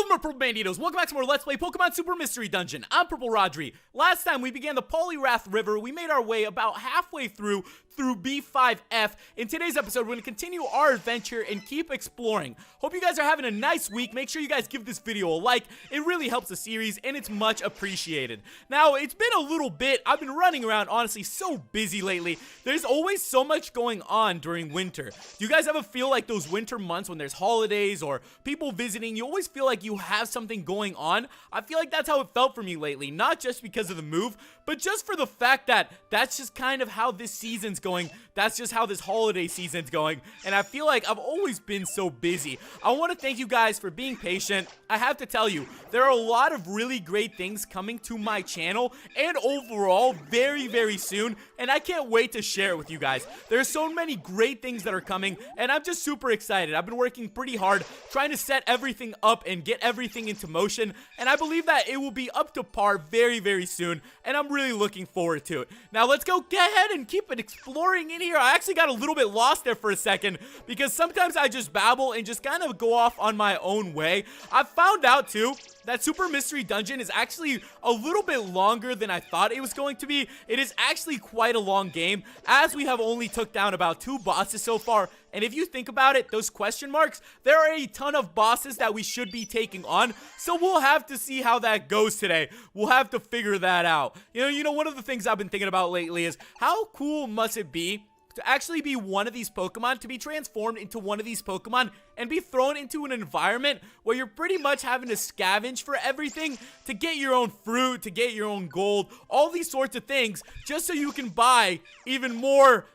Purple Banditos, welcome back to more Let's Play Pokemon Super Mystery Dungeon. I'm PurpleRodri. Last time we began the Poliwrath River, we made our way about halfway through B5F. In today's episode, we're going to continue our adventure and keep exploring. Hope you guys are having a nice week. Make sure you guys give this video a like. It really helps the series, and it's much appreciated. Now, it's been a little bit. I've been running around, honestly, so busy lately. There's always so much going on during winter. Do you guys ever feel like those winter months when there's holidays or people visiting, you always feel like you have something going on? I feel like that's how it felt for me lately, not just because of the move, but just for the fact that that's just kind of how this season's going. That's just how this holiday season's going, and I feel like I've always been so busy. I want to thank you guys for being patient. I have to tell you, there are a lot of really great things coming to my channel and overall very, very soon, and I can't wait to share it with you guys. There's so many great things that are coming, and I'm just super excited. I've been working pretty hard trying to set everything up and get everything into motion, and I believe that it will be up to par very, very soon, and I'm really looking forward to it. Now, let's go ahead and keep it exploring in here. I actually got a little bit lost there for a second because sometimes I just babble and just kind of go off on my own way. I found out too that Super Mystery Dungeon is actually a little bit longer than I thought it was going to be. It is actually quite a long game, as we have only took down about 2 bosses so far. And if you think about it, those question marks, there are a ton of bosses that we should be taking on. So we'll have to see how that goes today. We'll have to figure that out. You know, one of the things I've been thinking about lately is how cool must it be to actually be one of these Pokemon, to be transformed into one of these Pokemon and be thrown into an environment where you're pretty much having to scavenge for everything to get your own fruit, to get your own gold, all these sorts of things, just so you can buy even more,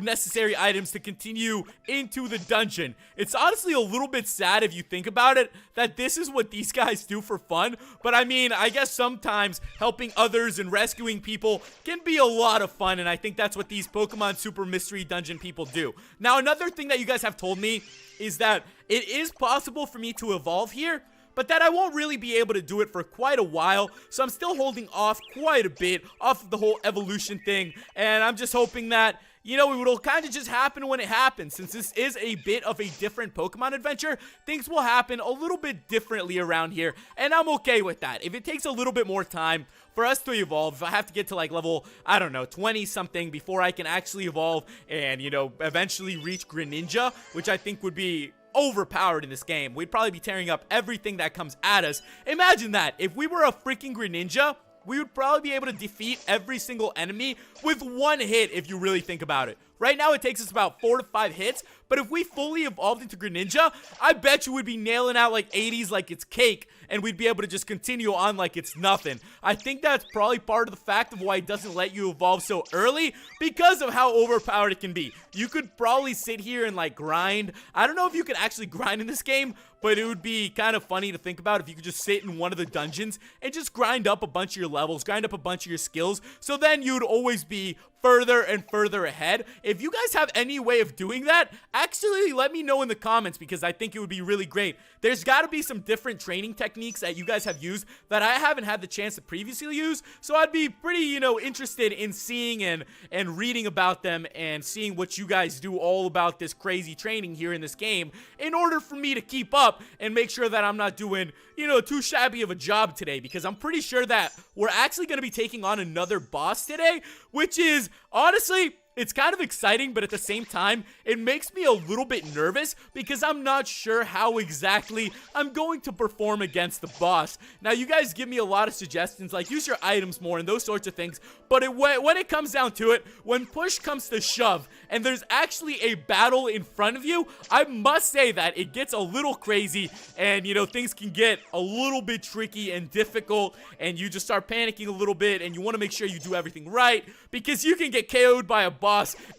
necessary items to continue into the dungeon. It's honestly a little bit sad if you think about it, that this is what these guys do for fun, but I mean, I guess sometimes helping others and rescuing people can be a lot of fun, and I think that's what these Pokemon Super Mystery Dungeon people do. Now, another thing that you guys have told me is that it is possible for me to evolve here, but that I won't really be able to do it for quite a while, so I'm still holding off quite a bit off of the whole evolution thing, and I'm just hoping that, it will kind of just happen when it happens. Since this is a bit of a different Pokemon adventure, things will happen a little bit differently around here, and I'm okay with that. If it takes a little bit more time for us to evolve, if I have to get to like level, I don't know, 20 something before I can actually evolve and, eventually reach Greninja, which I think would be overpowered in this game. We'd probably be tearing up everything that comes at us. Imagine that. If we were a freaking Greninja, we would probably be able to defeat every single enemy with 1 hit if you really think about it. Right now, it takes us about 4 to 5 hits, but if we fully evolved into Greninja, I bet you would be nailing out like 80s like it's cake, and we'd be able to just continue on like it's nothing. I think that's probably part of the fact of why it doesn't let you evolve so early, because of how overpowered it can be. You could probably sit here and like grind. I don't know if you could actually grind in this game, but it would be kind of funny to think about if you could just sit in one of the dungeons and just grind up a bunch of your levels, grind up a bunch of your skills, so then you'd always be further and further ahead. If you guys have any way of doing that, actually let me know in the comments, because I think it would be really great. There's got to be some different training techniques that you guys have used that I haven't had the chance to previously use, so I'd be pretty, interested in seeing and reading about them and seeing what you guys do all about this crazy training here in this game in order for me to keep up and make sure that I'm not doing, too shabby of a job today, because I'm pretty sure that we're actually going to be taking on another boss today, which is, honestly, it's kind of exciting, but at the same time, it makes me a little bit nervous because I'm not sure how exactly I'm going to perform against the boss. Now, you guys give me a lot of suggestions, like use your items more and those sorts of things, but when it comes down to it, when push comes to shove, and there's actually a battle in front of you, I must say that it gets a little crazy, and, things can get a little bit tricky and difficult, and you just start panicking a little bit, and you want to make sure you do everything right, because you can get KO'd by a boss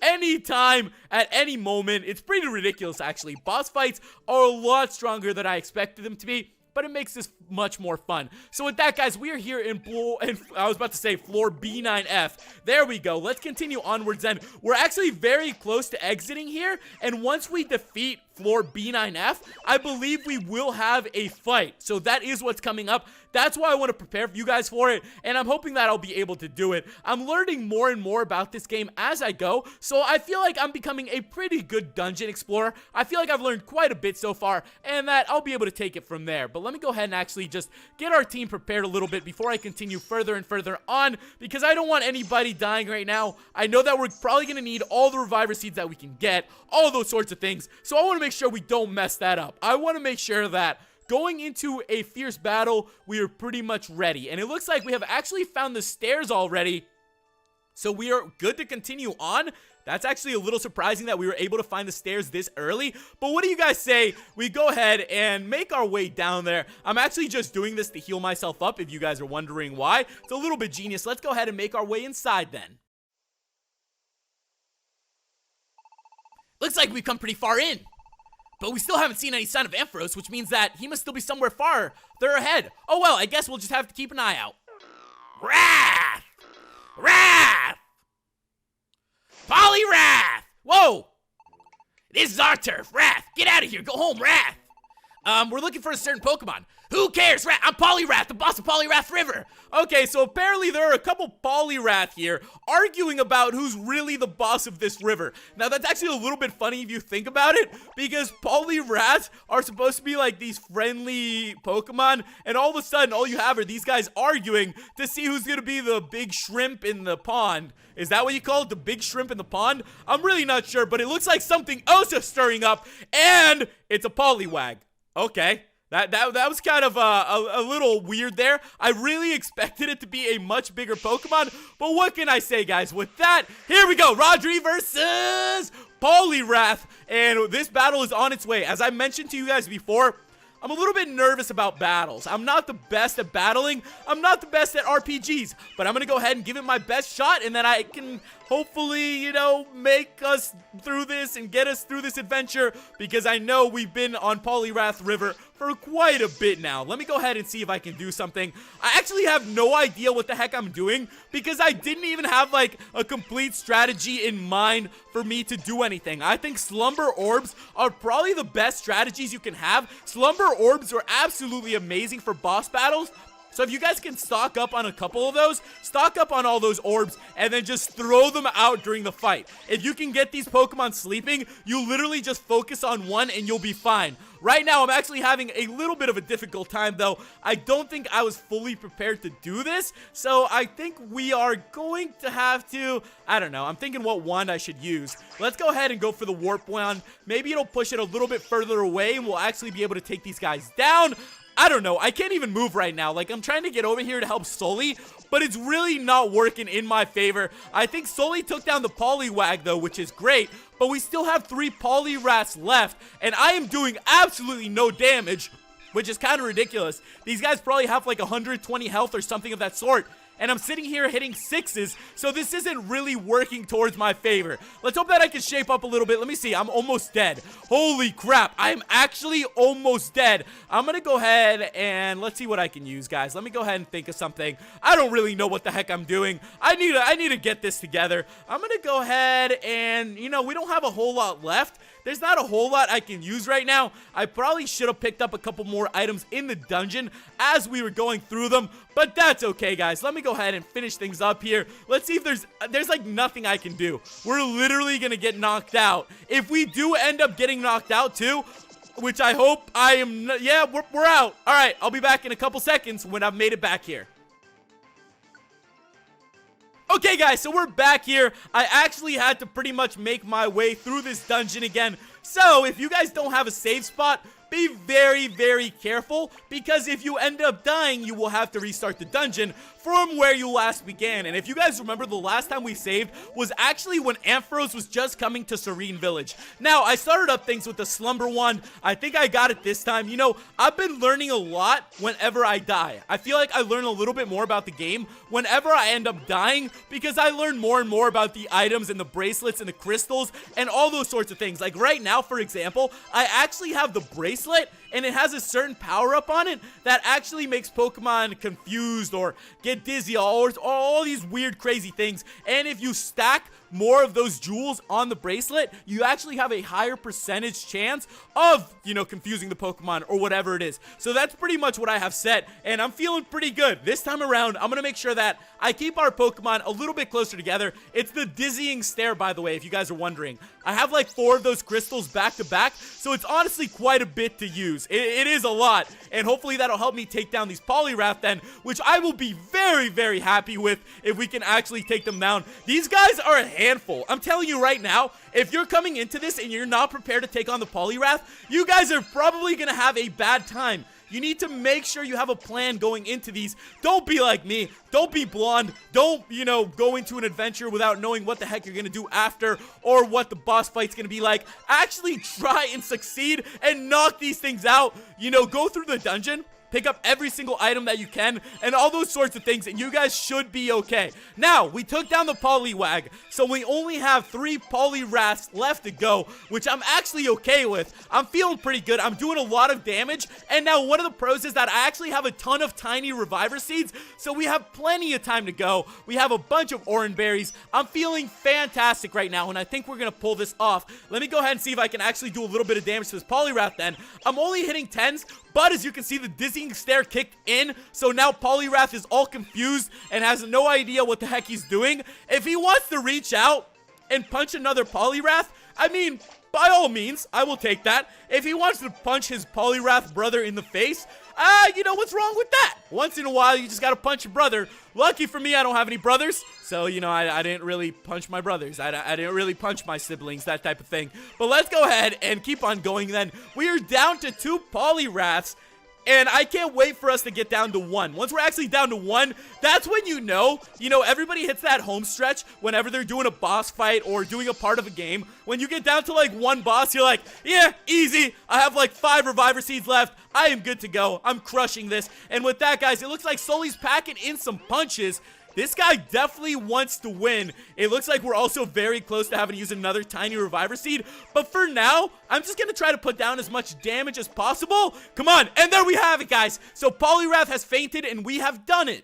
anytime, at any moment. It's pretty ridiculous, actually. Boss fights are a lot stronger than I expected them to be, but it makes this much more fun. So with that, guys, we are here in floor B9F. There we go. Let's continue onwards then. We're actually very close to exiting here, and once we defeat floor B9F, I believe we will have a fight. So that is what's coming up. That's why I want to prepare you guys for it, and I'm hoping that I'll be able to do it. I'm learning more and more about this game as I go, so I feel like I'm becoming a pretty good dungeon explorer. I feel like I've learned quite a bit so far, and that I'll be able to take it from there. But let me go ahead and actually just get our team prepared a little bit before I continue further and further on, because I don't want anybody dying right now. I know that we're probably going to need all the reviver seeds that we can get, all those sorts of things, so I want to make sure we don't mess that up. I want to make sure that going into a fierce battle, we are pretty much ready. And it looks like we have actually found the stairs already, so we are good to continue on. That's actually a little surprising that we were able to find the stairs this early. But what do you guys say we go ahead and make our way down there? I'm actually just doing this to heal myself up, if you guys are wondering why. It's a little bit genius. Let's go ahead and make our way inside then. Looks like we've come pretty far in, but we still haven't seen any sign of Ampharos, which means that he must still be somewhere farther ahead. Oh well, I guess we'll just have to keep an eye out. Wrath! Wrath! Poliwrath! Whoa! This is our turf, Wrath! Get out of here, go home, Wrath! We're looking for a certain Pokemon. Who cares, Wrath? I'm Poliwrath, the boss of Poliwrath River! Okay, so apparently there are a couple Poliwrath here arguing about who's really the boss of this river. Now, that's actually a little bit funny if you think about it, because Poliwraths are supposed to be like these friendly Pokemon, and all of a sudden, all you have are these guys arguing to see who's gonna be the big shrimp in the pond. Is that what you call it? The big shrimp in the pond? I'm really not sure, but it looks like something else is stirring up, and it's a Poliwag. Okay. That was kind of a little weird there. I really expected it to be a much bigger Pokemon, but what can I say, guys? With that, here we go. Rodri versus Poliwrath, and this battle is on its way. As I mentioned to you guys before, I'm a little bit nervous about battles. I'm not the best at battling. I'm not the best at RPGs, but I'm going to go ahead and give it my best shot, and then I can hopefully, you know, make us through this and get us through this adventure, because I know we've been on Poliwrath River for quite a bit now. Let me go ahead and see if I can do something. I actually have no idea what the heck I'm doing, because I didn't even have like a complete strategy in mind for me to do anything. I think Slumber Orbs are probably the best strategies you can have. Slumber Orbs are absolutely amazing for boss battles. So if you guys can stock up on a couple of those, stock up on all those orbs, and then just throw them out during the fight. If you can get these Pokemon sleeping, you literally just focus on one and you'll be fine. Right now, I'm actually having a little bit of a difficult time, though. I don't think I was fully prepared to do this, so I think we are going to have to, I don't know, I'm thinking what wand I should use. Let's go ahead and go for the Warp Wand. Maybe it'll push it a little bit further away, and we'll actually be able to take these guys down. I don't know, I can't even move right now. Like, I'm trying to get over here to help Sully, but it's really not working in my favor. I think Sully took down the Poliwag, though, which is great, but we still have 3 Poliwraths left, and I am doing absolutely no damage, which is kind of ridiculous. These guys probably have like 120 health or something of that sort, and I'm sitting here hitting 6s, so this isn't really working towards my favor. Let's hope that I can shape up a little bit. Let me see. I'm almost dead. Holy crap. I'm actually almost dead. I'm gonna go ahead and let's see what I can use, guys. Let me go ahead and think of something. I don't really know what the heck I'm doing. I need to get this together. I'm gonna go ahead and, you know, we don't have a whole lot left. There's not a whole lot I can use right now. I probably should have picked up a couple more items in the dungeon as we were going through them, but that's okay, guys. Let me go ahead and finish things up here. Let's see if there's like nothing I can do. We're literally gonna get knocked out. If we do end up getting knocked out too, which I hope I am, yeah, we're out. All right, I'll be back in a couple seconds when I've made it back here. Okay, guys, so we're back here. I actually had to pretty much make my way through this dungeon again. So, if you guys don't have a save spot, be very, very careful, because if you end up dying, you will have to restart the dungeon from where you last began. And if you guys remember, the last time we saved was actually when Ampharos was just coming to Serene Village. Now, I started up things with the Slumber Wand. I think I got it this time. You know, I've been learning a lot whenever I die. I feel like I learn a little bit more about the game whenever I end up dying, because I learn more and more about the items and the bracelets and the crystals and all those sorts of things. Like right now, for example, I actually have the bracelet and it has a certain power up on it that actually makes Pokemon confused or get dizzy or all these weird crazy things. And if you stack more of those jewels on the bracelet, you actually have a higher percentage chance of, confusing the Pokemon or whatever it is. So that's pretty much what I have set, and I'm feeling pretty good. This time around, I'm gonna make sure that I keep our Pokemon a little bit closer together. It's the dizzying stare, by the way, if you guys are wondering. I have like 4 of those crystals back to back, so it's honestly quite a bit to use. It is a lot, and hopefully that'll help me take down these Poliwrath then, which I will be very, very happy with if we can actually take them down. These guys are a handful. I'm telling you right now, if you're coming into this and you're not prepared to take on the Poliwrath, you guys are probably gonna have a bad time. You need to make sure you have a plan going into these. Don't be like me. Don't be blonde. Don't, go into an adventure without knowing what the heck you're gonna do after or what the boss fight's gonna be like. Actually try and succeed and knock these things out. Go through the dungeon, pick up every single item that you can, and all those sorts of things, and you guys should be okay. Now, we took down the Poliwag, so we only have 3 Poliwraths left to go, which I'm actually okay with. I'm feeling pretty good. I'm doing a lot of damage, and now one of the pros is that I actually have a ton of tiny Reviver Seeds, so we have plenty of time to go. We have a bunch of Oran Berries. I'm feeling fantastic right now, and I think we're going to pull this off. Let me go ahead and see if I can actually do a little bit of damage to this Poliwrath then. I'm only hitting 10s, but as you can see, the dizzying stare kicked in, so now Poliwrath is all confused and has no idea what the heck he's doing. If he wants to reach out and punch another Poliwrath, I mean, by all means, I will take that. If he wants to punch his Poliwrath brother in the face, what's wrong with that? Once in a while, you just gotta punch your brother. Lucky for me, I don't have any brothers, so, I didn't really punch my brothers. I didn't really punch my siblings, that type of thing. But let's go ahead and keep on going then. We are down to 2 Poliwraths, and I can't wait for us to get down to 1. Once we're actually down to 1, that's when everybody hits that home stretch whenever they're doing a boss fight or doing a part of a game. When you get down to like 1 boss, you're like, yeah, easy. I have like 5 Reviver Seeds left. I am good to go. I'm crushing this. And with that, guys, it looks like Sully's packing in some punches. This guy definitely wants to win. It looks like we're also very close to having to use another tiny Reviver Seed. But for now, I'm just going to try to put down as much damage as possible. Come on. And there we have it, guys. So Poliwrath has fainted, and we have done it.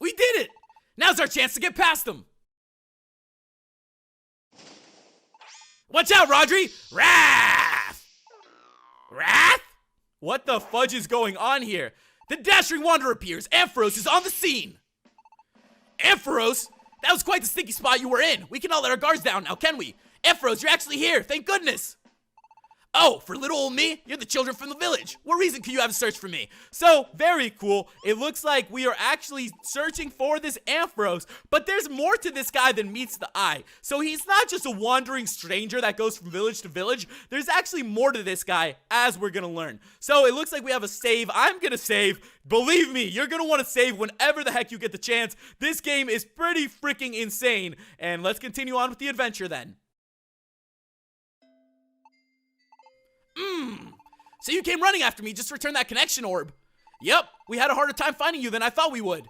We did it. Now's our chance to get past him. Watch out, Rodri. Wrath. Wrath? What the fudge is going on here? The dashing wanderer appears. Ampharos is on the scene. Ampharos? That was quite the sticky spot you were in. We cannot let our guards down now, can we? Ampharos, you're actually here. Thank goodness. Oh, for little old me, you're the children from the village. What reason could you have to search for me? So, very cool. It looks like we are actually searching for this Ampharos, but there's more to this guy than meets the eye. So he's not just a wandering stranger that goes from village to village. There's actually more to this guy, as we're gonna learn. So it looks like we have a save. I'm gonna save. Believe me, you're gonna want to save whenever the heck you get the chance. This game is pretty freaking insane. And let's continue on with the adventure then. So you came running after me just to return that connection orb. Yep, we had a harder time finding you than I thought we would.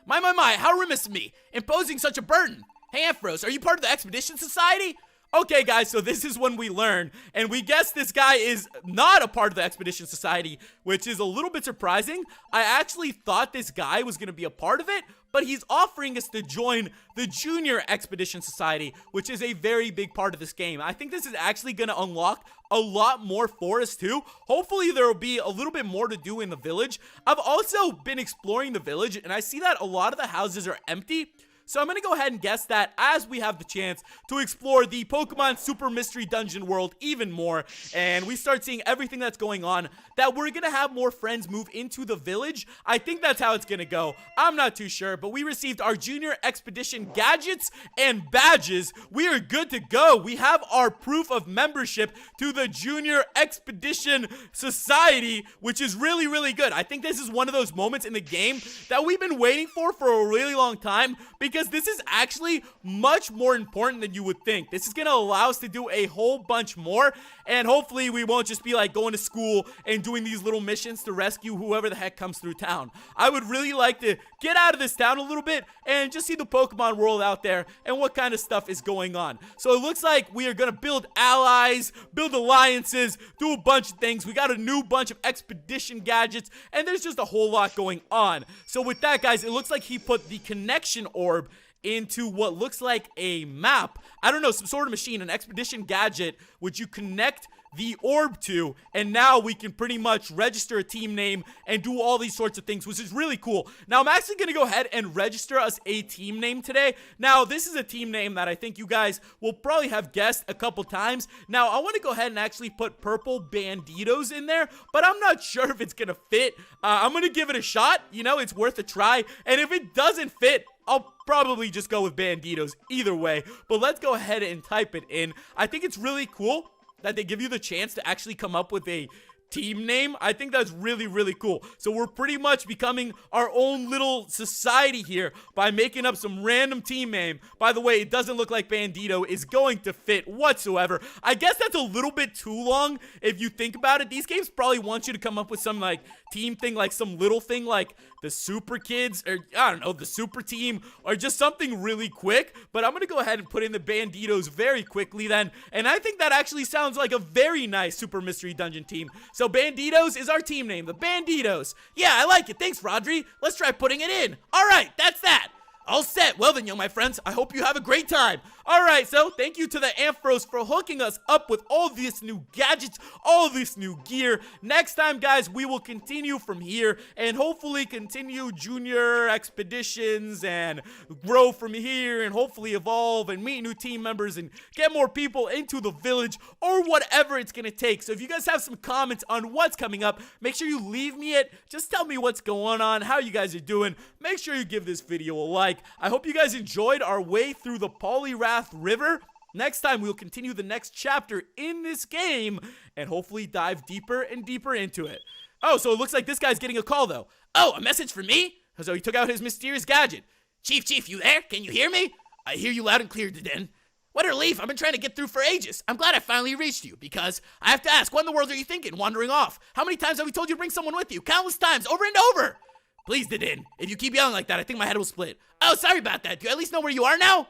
My, how remiss of me, imposing such a burden. Hey, Ampharos, are you part of the Expedition Society? Okay, guys, so this is when we learn, and we guess this guy is not a part of the Expedition Society, which is a little bit surprising. I actually thought this guy was going to be a part of it, but he's offering us to join the Junior Expedition Society, which is a very big part of this game. I think this is actually going to unlock a lot more for us too. Hopefully there will be a little bit more to do in the village. I've also been exploring the village, and I see that a lot of the houses are empty. So I'm going to go ahead and guess that as we have the chance to explore the Pokemon Super Mystery Dungeon world even more, and we start seeing everything that's going on, that we're going to have more friends move into the village. I think that's how it's going to go. I'm not too sure, but we received our Junior Expedition gadgets and badges. We are good to go. We have our proof of membership to the Junior Expedition Society, which is really, really good. I think this is one of those moments in the game that we've been waiting for a really long time, because because this is actually much more important than you would think. This is going to allow us to do a whole bunch more, and hopefully we won't just be like going to school and doing these little missions to rescue whoever the heck comes through town. I would really like to get out of this town a little bit and just see the Pokemon world out there and what kind of stuff is going on. So it looks like we are going to build allies, build alliances, do a bunch of things. We got a new bunch of expedition gadgets, and there's just a whole lot going on. So with that, guys, it looks like he put the connection orb into what looks like a map. I don't know, some sort of machine, an expedition gadget, which you connect the orb to, and now we can pretty much register a team name and do all these sorts of things, which is really cool. Now, I'm actually going to go ahead and register us a team name today. Now, this is a team name that I think you guys will probably have guessed a couple times. Now, I want to go ahead and actually put Purple Banditos in there, but I'm not sure if it's going to fit. I'm going to give it a shot. You know, it's worth a try, and if it doesn't fit, I'll probably just go with Banditos either way, but let's go ahead and type it in. I think it's really cool that they give you the chance to actually come up with a team name. I think that's really, really cool. So we're pretty much becoming our own little society here by making up some random team name. By the way, it doesn't look like Bandito is going to fit whatsoever. I guess that's a little bit too long if you think about it. These games probably want you to come up with some like team thing, like some little thing like the Super Kids, or I don't know, the Super Team, or just something really quick. But I'm gonna go ahead and put in the Banditos very quickly then, and I think that actually sounds like a very nice Super Mystery Dungeon team. So Banditos is our team name, the Banditos. Yeah, I like it. Thanks, Rodri. Let's try putting it in. All right, that's that. All set. Well then, my friends, I hope you have a great time. All right, so thank you to the Ampharos for hooking us up with all these new gadgets, all this new gear. Next time, guys, we will continue from here and hopefully continue junior expeditions and grow from here and hopefully evolve and meet new team members and get more people into the village or whatever it's going to take. So if you guys have some comments on what's coming up, make sure you leave me it. Just tell me what's going on, how you guys are doing. Make sure you give this video a like. I hope you guys enjoyed our way through the Poliwrath River. Next time, we'll continue the next chapter in this game and hopefully dive deeper and deeper into it. Oh, so it looks like this guy's getting a call, though. Oh, a message from me? So he took out his mysterious gadget. Chief, you there? Can you hear me? I hear you loud and clear, Deden. What a relief. I've been trying to get through for ages. I'm glad I finally reached you, because I have to ask, what in the world are you thinking, wandering off? How many times have we told you to bring someone with you? Countless times, over and over. Please, Deden. If you keep yelling like that, I think my head will split. Oh, sorry about that. Do you at least know where you are now?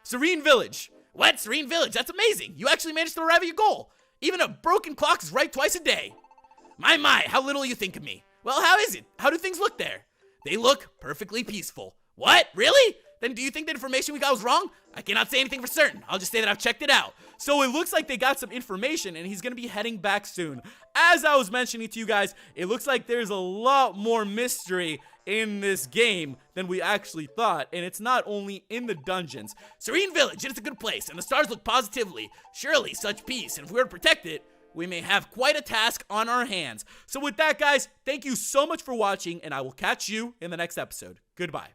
Serene Village. What? Serene Village? That's amazing. You actually managed to arrive at your goal. Even a broken clock is right twice a day. My, how little you think of me. Well, how is it? How do things look there? They look perfectly peaceful. What? Really? Then do you think the information we got was wrong? I cannot say anything for certain. I'll just say that I've checked it out. So it looks like they got some information and he's going to be heading back soon. As I was mentioning to you guys, it looks like there's a lot more mystery in this game than we actually thought, and it's not only in the dungeons. Serene Village, it's a good place, and the stars look positively. Surely such peace, and if we were to protect it, we may have quite a task on our hands. So with that, guys, thank you so much for watching, and I will catch you in the next episode. Goodbye.